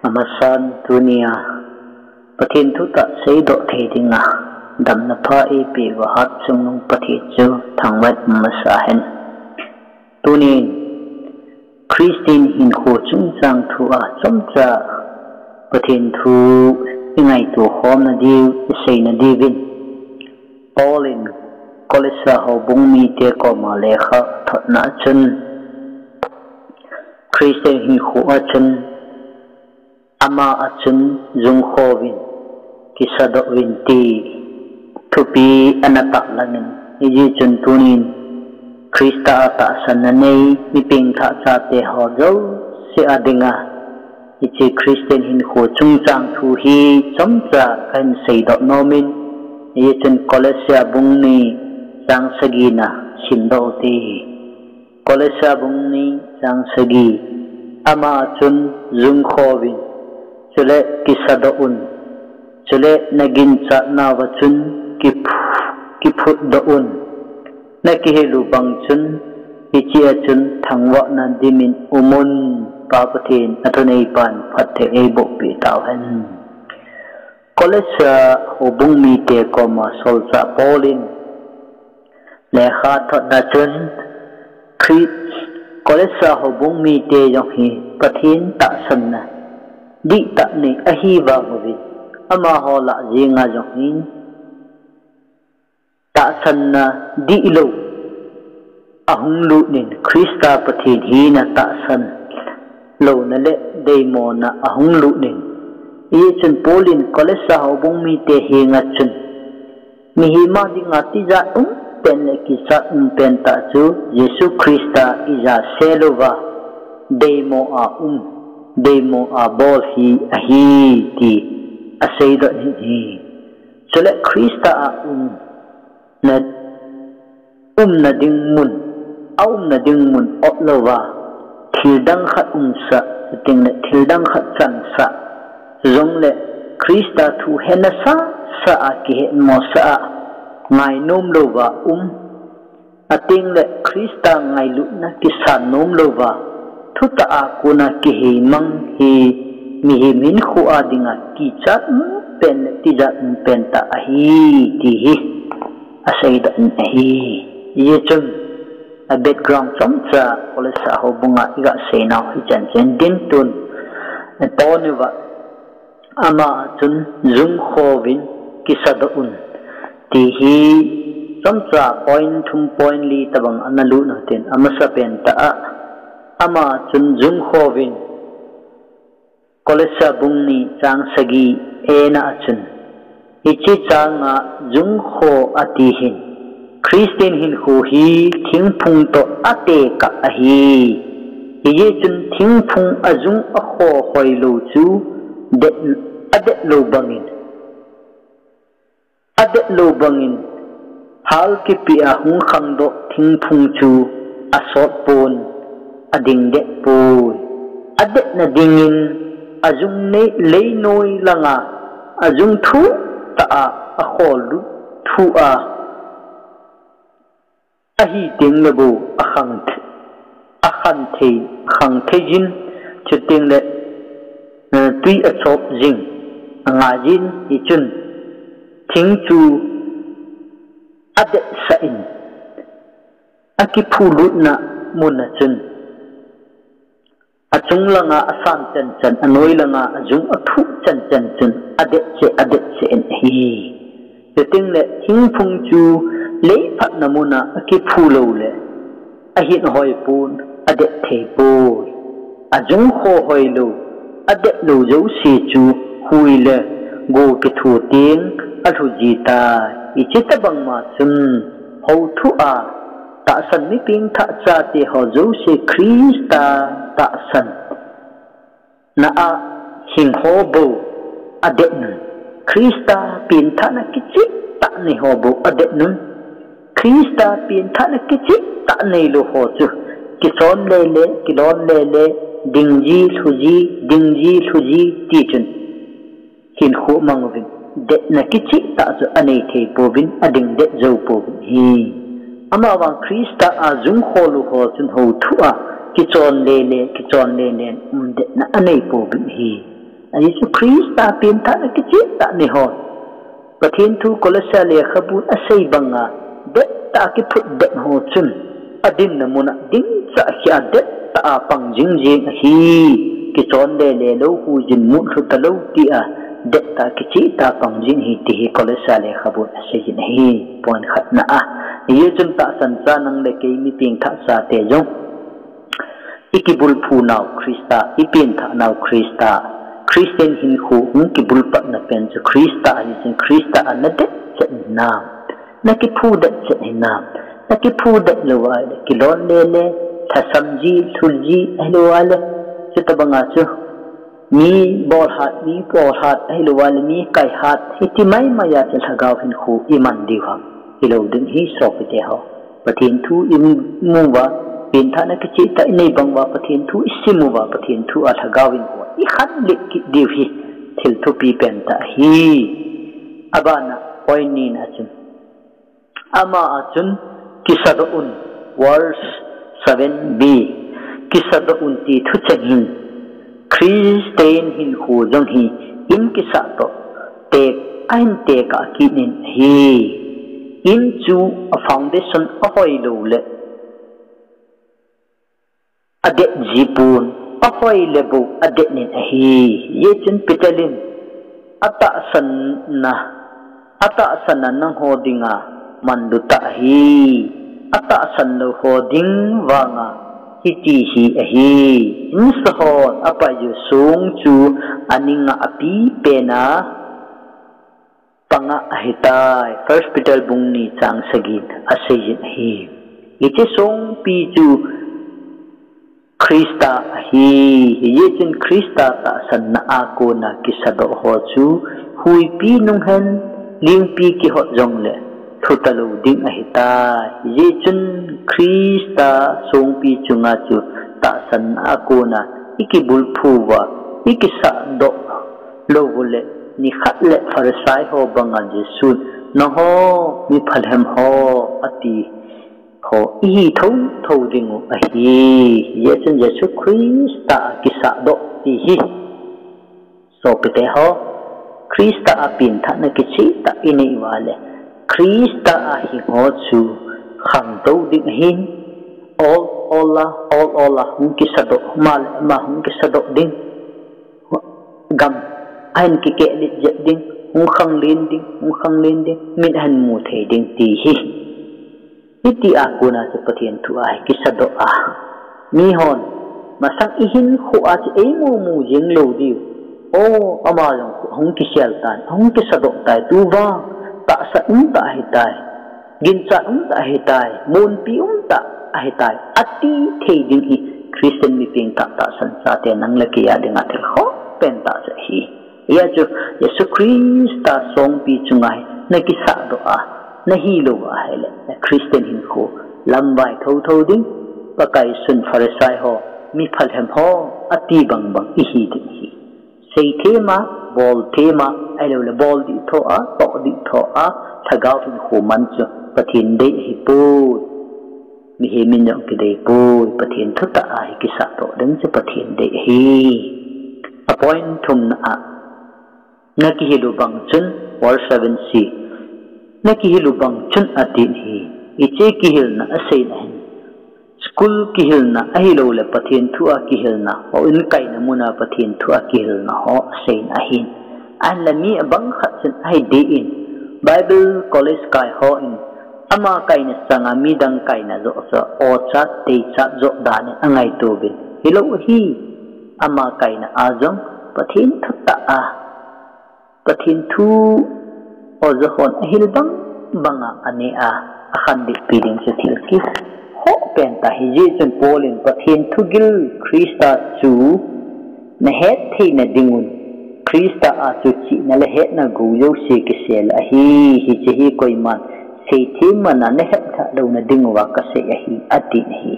amasan dunia pathin thu ta sei do the dinga dam na pha e pe wa hat chung nung pathi chu thangwat masa hen tunin Christian hin kho chung chang thu a chamcha pathin thu ingai tu hom na diu sei na divin Paulin kolesa ho bung mi te ko ma lekha thotna chun Christian hin kho a chun ama a chun jung khovin kisado winti thupi anata langin iji chun tunin Krista ta sananei mi ping tha cha te ho zo se adinga ichi Christian hin kho chung chang thu hi chamcha kan sei do nomin ye chun kolesia bungni chang sagina sindo ti kolesia bungni chang sagi ama chun jung khovin chule kisado un chule nagin cha na wa chun kiput do un na kihelu bang chun ichi a chun thangwa na dimin umun papatin atunay pan pate ebo pi tawen kolesa hubung mi te ko ma solsa Paulin lekha thot na chun kolesa hubung mi te yong hi pathin ta san na di ta ni ahi ba movi ama ho la jinga yong hin ta san na di lo ahung lu nin Krista pathin hi na ta san lo na le demo na ahung lu nin i chun Paulin kolesa hubung mi te hi nga chun mi hi ma di nga ti ja pen le ki sa pen ta chu Yesu Krista iza selova demo a demo a bol hi ahi ti asay do hi chule Krista a na ding mun na ding mun otlova thildang khat sa ting le thildang khat chan sa zong le Krista thu henasa sa a ki he mo sa ngai nom lova ating le Krista ngai lu na ki sa nom lova thuta a kuna ki he mang hi mi hi min khu a dinga ki chat pen ti ja pen ta a hi ti hi asay da hi ye chun a background chamcha kolesa ho bunga iga sena hi chan din tun toniwa ama chun zum khovin kisado un ti hi chamcha point thum point li tabang analu na ten amasa pen ta ama chun zum khovin kolesa bungni chang sagi ena chun ichi changa jung kho ati hin Christian hin kho hi thing phung to ate ka ahi ye chun thing phung azung a kho hoi lo chu de ade lo bangin hal ki pi a hung kham do thing phung chu asot pon ading de pu ade na dingin azung ne leinoi langa azung thu ta a kholu thu a ahi ting lebu akhang the jin chuting le tui a chop jing nga jin I chun thing chu ade sa in aki phulu na mun na chun achung langa asan chan anoi langa azung athu chan chun ade se en hi chuting le thing phung chu le phat namuna aki phulo le ahin hoi pun ade the po ajung kho hoi lo ade lo jo si chu hui le go ki thu ting athu ji ta ichita bang ma chun ho thu a ta san mi ping tha cha te ho jo se Krista ta san na a hin ho bo ade Krista pin tha na kichi ta ni ho bo ade nun Krista pin tha na kichi ta nei lo ho chu ki son le ki lon le dingji thuji ti chun hin kho mangvin de na kichi ta chu anei the povin ading de zo povin hi ama wa Krista azung kho lu ho chun ho thu a ki chon le de na anei povin hi Yesu Krista pinta na kicita ni hon pathin thu kolosale khabun asai banga de ta ki phut de ho chun adin namuna ding cha kya de ta pang jing jing hi ki chon de le lo hu jin mu thu ta lo ti a de ta ki chi ta pang jing hi ti kolosale khabun asai jin hi pon khat na a ye chun ta san cha nang le ke mi ting tha sa te jong ikibul phu naw Krista ipin tha naw Krista Christian hin khu ki bulpa na pen so Krista ani sin Krista anade se nam na ki phu de se nam na ki phu de lawal ki lon le tha samji thulji ahlwal se tabanga chu mi bol hat ahlwal mi kai hat hiti mai maya se thagaw hin khu iman diwa ilo din hi so pite ho pathin thu im muwa pin tha na ki chi ta nei bangwa pathin thu isimuwa pathin thu a thagawin ho I khan lik ki divi til thu pi pen ta hi abana poini na chun ama achun kisadun verse 7b kisadun ti thu changin Christian hin hu jong hi in kisato te ain te ka kinin hi in chu a foundation ahoi lo le ade jipun ahoi lebu adenin ahi ye chun pitalin ata san nang hodinga manduta hi ata san lo hoding wanga hiti hi ahi insohon apa yu sung chu aninga api pena panga ahitai first petal bungni chang sagit asayit hi ite song pi chu Krista hi yechin Krista ta san na ako na kisado ho chu hui pi nung hen ling pi ki ho jong le thutalo ding ahita yechin Krista song pi chunga chu ta san na ako na ikibul phuwa ikisa do logule ni khatle farsai ho banga jesu no ho mi phalhem ho ati ho I thâu dingu ahi yesun Yesu Krista kisa do ti hi so pete ho Krista apin tha na kichi ta ini wale Krista ahi ho chu khang do ding hin all hum kisa do mal ma hum kisa do ding gam ain ki ke lit jet ding hum khang len ding min han mu the ding ti hi iti ako na sa patien tuay kisado mi hon masang ihin khu a chi ei mu jing lo diu o ama long hong kisel tan hong kisado tai tu wa ta sa ta hitai gin sa ta hitai mon pi ta hitai ati thei ding hi Christian mi ping ta san sa te nang la ki ya ding atel ho pen ta sa hi ya chu Yesu Krista song pi chungai na kisado nahi lo ahele Christian hin ko lambai tho ding pakai sun farisai ho mi phalhem ho ati bang ihi ding hi sei thema bol thema ailo le bol di tho a to di tho a thagaw hin ko man chu pathin dei hi pu mi he min yong ki dei pu pathin thuta ai ki sa to ding chu pathin dei hi appoint thum na ki hilu bang chun verse 7c na kihilu bang chun atin hi iche kihil na asay na hin school kihil na ahilo le pathin thua kihil na o in kai na muna pathin thua kihil na ho asay na hin an la mi bang khat sin ai de in Bible college kai ho in ama kai na sanga mi dang kai na zo so o cha te cha zo da ne angai to bin hilo hi ama kai na azong pathin thutta pathin thu o zohon ahil banga ane akhan di piling sa tilki ho penta hiji chun polin pathin thugil Krista chu na het thei na dingun Krista chu chi na le het na guyo se ki sel hi chi koi man sei thim mana ne het tha do na dingwa ka se hi ati hi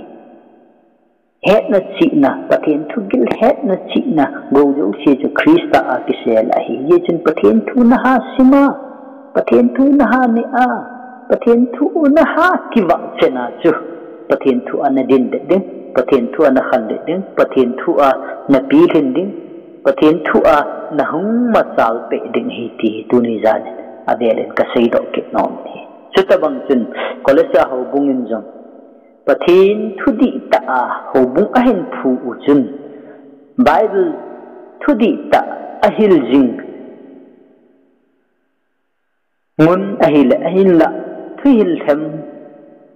het na chi na pathin thugil het na chi na guyo se chu Krista ki sel hi ye chun pathin thu na ha sima pathin thu na ha ni pathin thu na ha kiwa chena chu pathin thu ana din de ding pathin thu ana khan de ding pathin thu na pi hin ding ประเทศทั่วน่าหุ่งมาสาวเป็ดดิ่งฮิตีตุนิจานอเดลินก็ใส่ดอกเก็บน้องนี่สุดท้ายบางจุนก็เลยจะหาบุงินจงประเทศทุดิตาหาบุงอหินผู้จุนไบเบิลทุดิตาอหิลจิงมุนอหิลละทุหิลเทม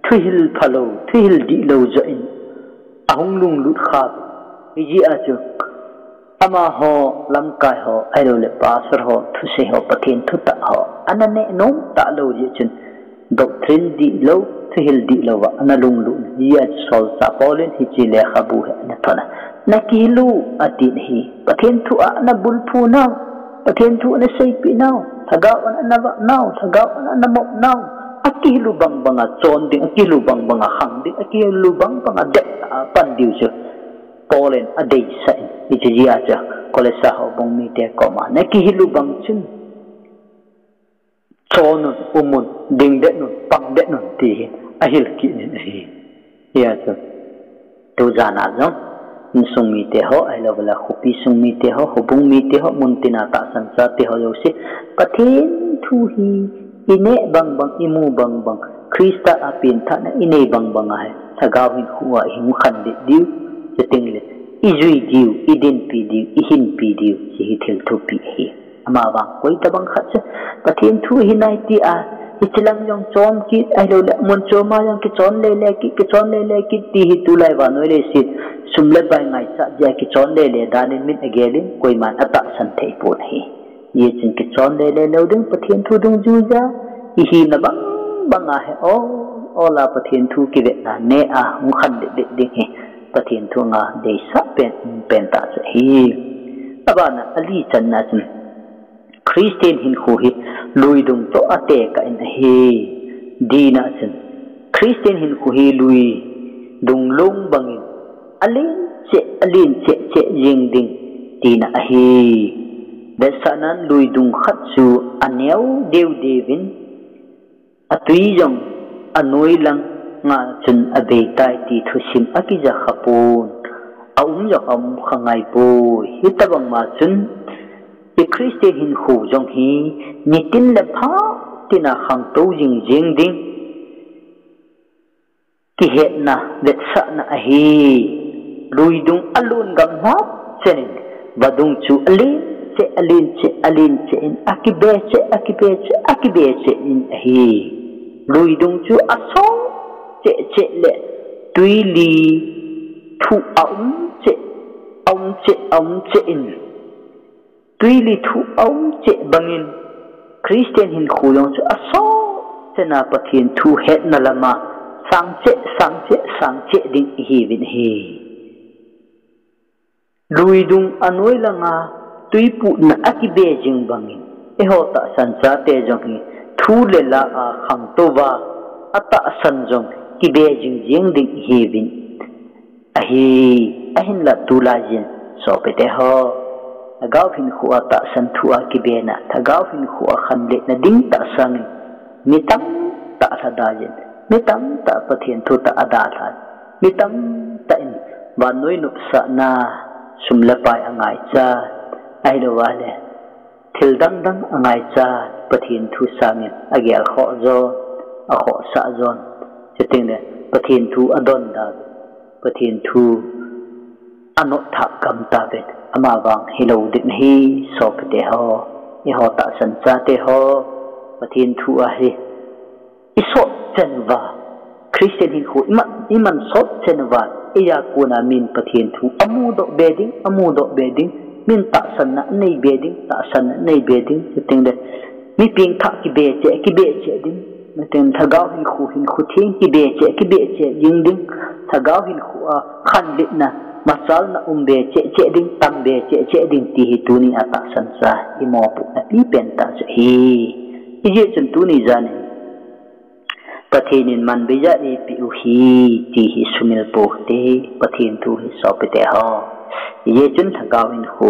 ทุหิลพะโลทุหิลดิโลจอินอาหุงลุงลุดขาบอิจิอาจุอามาฮอลำกายฮอไอโรเลปาสฮอทุเซฮอประเทศทุตะฮออันนั้นเนน้องตะโลเยจุนดอกทรินดิโลทุหิลดิโลวะอันนั้นลุงลุนยีอาจอลซาปอลินฮิจิเลขับูเฮนัทนะนักฮิลูอดีตฮีประเทศทุอานับบุลพูนาวประเทศทุอานัสไซปีนาวถ้าก้าวอันนั้นวะนาวถ้าก้าวอันนั้นมกนาวอากิลูบังบังอาจอนดิ่งอากิลูบังบังอาขังดิ่งอากิลูบังบังอาเด็กปันดิวเจปอลินอดีตใส่อิจจีอาจจะก็เลยสาวบงมีเตะก็มานักฮิลูบังชินจอนุนอุมุนดิ่งเด็กนุนปังเด็กนุนตีอาฮิลกินนี่ยาจะดูจานาจังสุมีเตหะไอเราเวลาขุปีสุมีเตหะขุบุงมีเตหะมุนตินาตาสันซาเตหะโยสิประเทศทุฮีอินเนบังบังอิมูบังบังคริสต์อาปินท่านอินเนบังบังไงถ้าก้าวหินหัวหิมขันดิวจะติงเลยอิจุยดิวอิดินปีดิวอิหินปีดิวจะฮิตเทลทุปีเฮียอามาบังไว้ตะบังขัดจะประเทศทุฮีนายตีอาอิจลังยังจอมกิไอเราละมุนจอมายังกิจอนเลกิจอนเลกิตีฮิตุไลวานวยเลสิสุมเลบายไงสักอย่างกิจอนเลดานิมินอเกลินคุยมันอัตสันเทปวดเฮยี่จึงกิจอนเลเราดึงประเทศทุดุงจูจ้าอีฮีนบังบังอาเฮโอลาประเทศทุกิเวนะเนอามุขันเด็ดเฮประเทศทุงาเดซ่าเป็นตาเสฮีอบานะอลีจันนะจึงคริสเตียนหินคูฮิลุยดุงโตอาเตกอินเฮดีนะจึงคริสเตียนหินคูฮิลุยดุงลงบังอินอลินเจยิงดิงดีนะเฮเดชานันลุยดุงขัดสูอันเนียวเดวเดวินอตุยจงอนุยลังงาจุนอเบยตายตีทุชิมอกิจะขับปูนอาจะอมขังไงปูฮิตบังมาจุนอีคริสเตียนหินหูจงฮีนิตินเลพาตินาขังโตยิงดิงกิเหนะเดชานะเฮลุยดุงอลุนกำนับเช่นบดุงจูอลินเจอินอากิเบเจอินเฮลุยดุงจูอสองเจเลตุยลีทูอมเจอินตุยลีทูอมเจบังอินคริสเตียนหินคูยองจูอสองเจนาปะเทียนทูเฮดนัลมาสังเจดิงฮีวินเฮลุยดุงอนุยลังอาตุยปุนอากิเบจิงบังอินเอโหตะสันซาเตจงฮีทูเลลาอาขังโตวาอัตะสันจงกิเบจิงดิงฮีวินอหินละตูลาจินโซเปเตโฮถ้าก้าวหินขัวตะสันทัวกิเบนะถ้าก้าวหินขัวขันเล็กนะดิ้งตะสังมิตัมตะสดาจินมิตัมตะปะเทียนทุตะอดาทันมิตัมตะอินวานนุยนุสะนาสุมละปายangay cha ay lawale thil dang angay cha pathin thu sangin agyal kho zo akho sa zon chiting ne pathin thu adon da pathin thu anot tha kam ta bet ama wang hilo din hi so pete ho i ho ta san cha te ho pathin thu a hi iso chenwa Christian hin khu iman so chenwa iya kuna min pathin thu amu do beding min ta san na nei beding chiting de mi ping tha ki be che ding natin thagaw hin khu thing ki be che jing ding thagaw hin khu khan lit na masal na be che ding tam be che ding ti hi tu ni ata san sa imo pu na pi pen ta hi ye chun tu ni jane pathinin man beja e pi u hi ti hi sumil po te pathin tu hi so pe te ho ye chun thagaw hin khu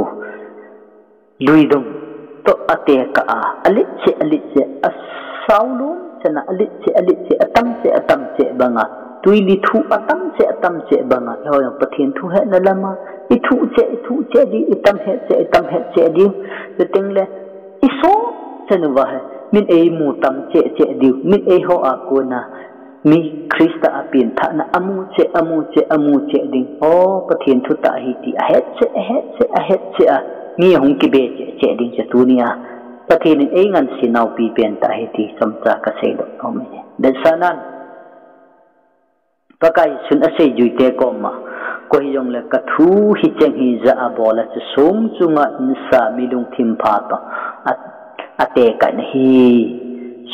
luidum to ate ka alit che asaulun chana alit che atam che banga tuili thu atam che banga ho yang pathin thu he na lama thu che đi itam het đi the thing le iso senwa hai min ei mu tam che đi min ei ho akuna mi Krista apin tha na amu che ding o pathin thu ta hi ti a het che a mi hong ki be che ding che tunia pathin ei ngan sinau pi pen ta hi ti samcha ka sei do om ne den sanan pakai sun ase juite ko ma ko yong le ka thu hi cheng hi za abola che som chunga insa milung thim pha to ate ka hi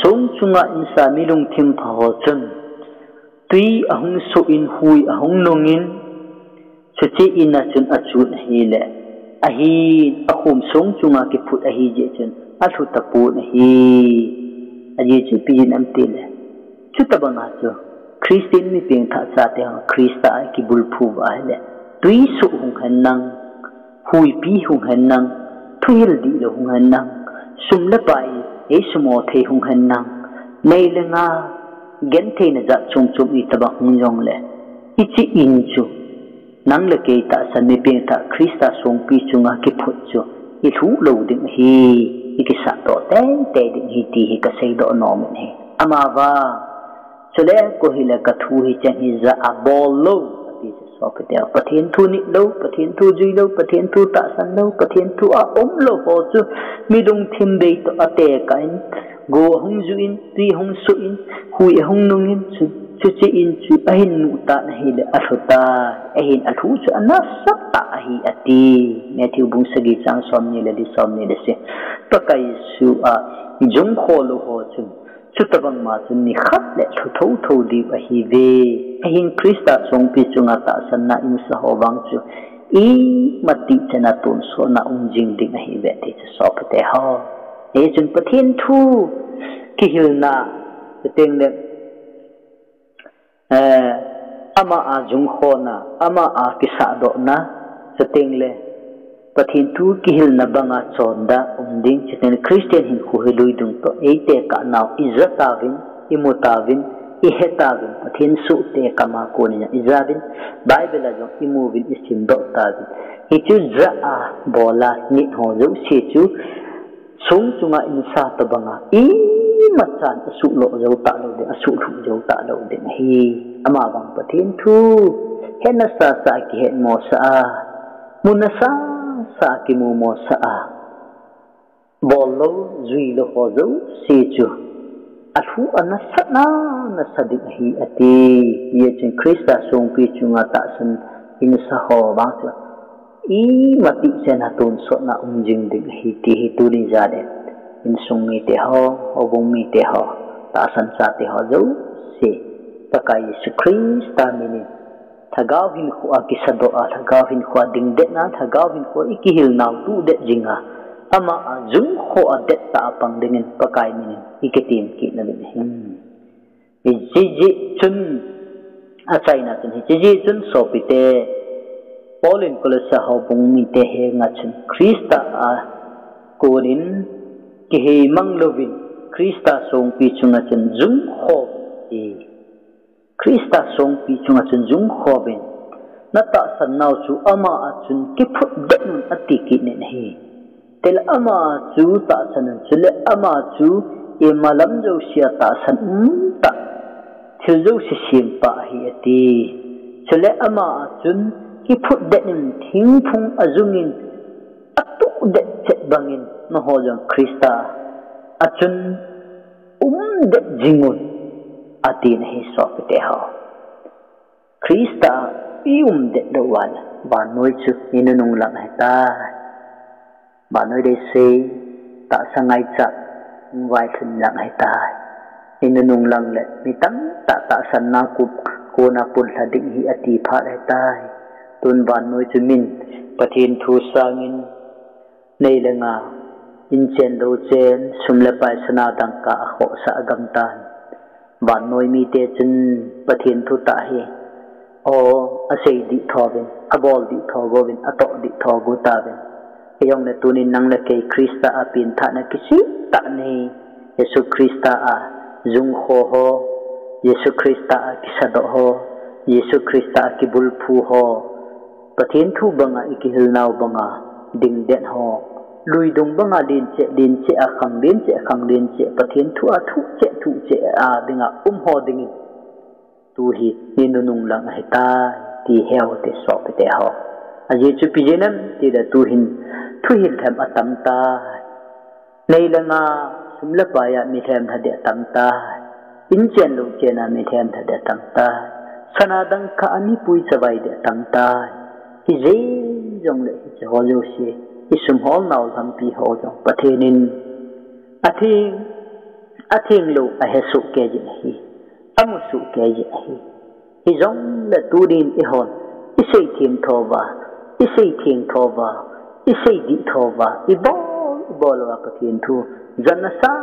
som chunga insa milung thim pha ho chun tui ahung so in hui ahung nongin chuchi ina chun achun hi le ahi ahum som chunga ki phut ahi je chun athu tapu hi aji chu pin am te le chu tabanga chu Christian mi ping tha cha te ha Krista ki bul phu wa le tui su hung han nang hui pi hung han nang thuil di lo hung han nang sum la pai e sumo the hung han nang nei le nga gen the na za chung i taba hung yong le ichi in chu nang le ke ta san mi ping tha Krista song pi chunga ki phut chu I thu lo ding hi ki sa to te ding hi ti hi ka sei do no men hi ama wa chole ko hi la ka thu hi chen hi za a bol lo ti so pe te pathin thu ni lo pathin thu ji lo pathin thu ta san lo pathin thu a om lo ho chu mi dong thim be to ate ka in go hung ju in ti hung su in hui hung nung in chu chi in chu ahin nu ta na hi le athuta ahin athu chu ana sa ta hi ati Matthew bung sagi chang som ni le di som ni le se pakai su a jung kho lo ho chu chutabang ma chu ni khat le thu tho di a hi ve ahin Krista song pi chunga ta san na in sa ho wang chu I mati chana ton so na jing ding hi ve ti so pate ho e chun pathin thu ki hil na teng le ama a jung kho na ama a ki sa do na teng le pathin thu ki hil na banga chonda ding chiten Christian hin khu hilui dung to e te ka naw izatavin imutavin ihetavin pathin su te kama ko ni izavin bible a jong imovin isim do tavin hi chu za a bola ni ho zo se chu sung chunga insa ta banga I machan asu lo zo ta lo de asu thu zo ta lo de hi ama bang pathin thu hena sa ki hen mo sa munasa sa ki mu mo sa bolo zui lo ho zo se chu athu anasana na sadik hi ati ye chen Krista song pi chunga ta san in sa ho ba chu I mati sena ton so na jing ding hi ti hi tu ni za de in sung mi te ho obong mi te ho ta san sa te ho zo se pakai Yesu Krista mini thagaw hin khu a ki sado a thagaw hin khu ding de na thagaw hin khu ikihil naw tu de jinga ama azung kho a de ta pang dingin pakai mini iketim ki na bin hin ji chun a chaina tin ji chun so pite Paulin kolasa ho bung mi te he nga chun Krista a korin ki he mang lovin Krista song pi chunga chun zum kho Krista song pi chunga chun zum kho ben nata san naw chu ama a chun ki phut de nun ati ki ne hi tel ama chu ta san chule ama chu e malam jo sia ta san ta thil jo si sim pa hi ati chule ama chun ki phut de nun thing phung azungin atu de che bangin no ho jang Krista achun de jingun ati nahi so pete ho Krista de do wal ba noi chu inu nung lang hai ta ba noi de se ta sangai cha vai thun lang hai ta inu nung lang le mitang ta san na ku ko na pun la ding hi ati pha hai ta tun ba noi chu min pathin thu sangin nei lenga in chen do chen sumle pai sana dang ka ho sa agam tan ban noi mi te chen pathin thu ta hi o asei di thobin abol di thogobin ato di thogu ta ben yong le tunin nang le ke Krista apin tha na kisi ta nei Yesu Krista a zung kho ho Yesu Krista a kisado ho Yesu Krista ki bul phu ho ประเทศทูบังอาอิกิฮิลนาวบังอาดิ่งเด่นหอลุยดงบังอาดินเจอาขังดินเจประเทศทูอาทุเจอาดิ่งอาหอดิ่งตูฮีนินุนุงลังให้ตาที่เฮวที่สอบไปแต่หออาเยจูปิเจนัมที่เดตูหินแถมอัตมตาในละงาสมละปายะมีแถมทัดเดตัมตาอินเจนลูกเจนามีแถมทัดเดตัมตาสนาดังข้ามีปุยสบายเดตัมตาฮิเจจงเลยฮิเจฮอโยชีฮิสมฮอลนาวทำปีฮอจงประเทศนินอาทิงลูกอาเฮสุเกจินฮีอามุสุเกจินฮีฮิจงละตูดินอิฮอนอิเซทิมทวาอิเซทิงทวาอิเซดิทวาอิบอลว่าประเทศทูจันนซา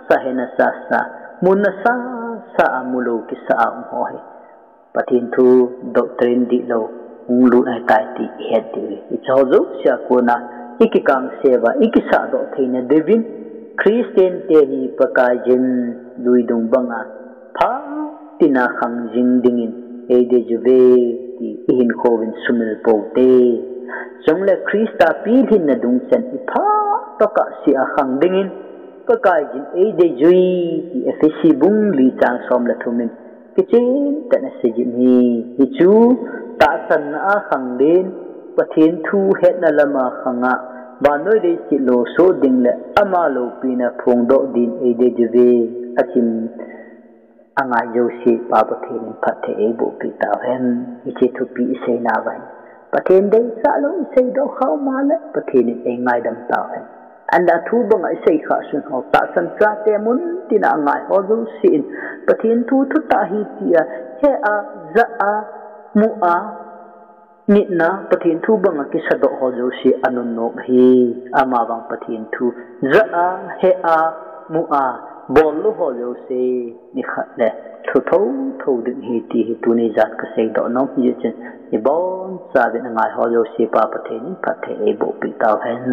สาเฮนซามุนซาสามุลูกิสาหอยประเทศทูดอกตรินดิโลอุลูไอตายติเฮดดิอิจฮอซุเสียกูนะอิกิกังเซวาอิกิสาดอกเทนเดวินคริสเตียนเตฮีปะกายจินลุยดุงบังอาพาตินาขังจิงดิงินเอเดจูเวติอินโควินสุมิลโปเตจงเลคริสตาปีหินนดุงเซนอิพาตกะสิอาขังดิงินปะกายจินเอเดจุยติเอฟซีบุงลีจางสอมละทุมินกิจินแต่นสิจินีฮิจูตาสันอาขังเดนปะเทนทูเฮดนาลมาขังะบานอยเดสิโลโซดิงเลอามาโลปีนาพงโดดินเอเดจูเวอาจิมอังอาโยชีปาปะเทนินพัทเทเอบุปิตาเวนอิจิทุปีอิเซนาวันปะเทนเดสาโลอิเซโดเข้ามาเลปะเทนินเองไงดังตาเวนอันดาทูบังไอเซข้าสุนหอตาสันตราเตมุนตินาไงฮอดูสินปะเทนทูทุตาฮิติยาเฮอาซาอามูอานินาปะเทนทูบังกิสดฮอดูสิอนุนโนฮีอามาบังปะเทนทูซาอาเฮอามูอาบอลลูฮอลโยเซนิขัดเลยทูดึงฮีตีฮีตูนิจัดก็เสกดอกน้องยืนนี่บอลซาบินง่ายฮอลโยเซปาประเทศนี้ประเทศเอโบปิตาเห็น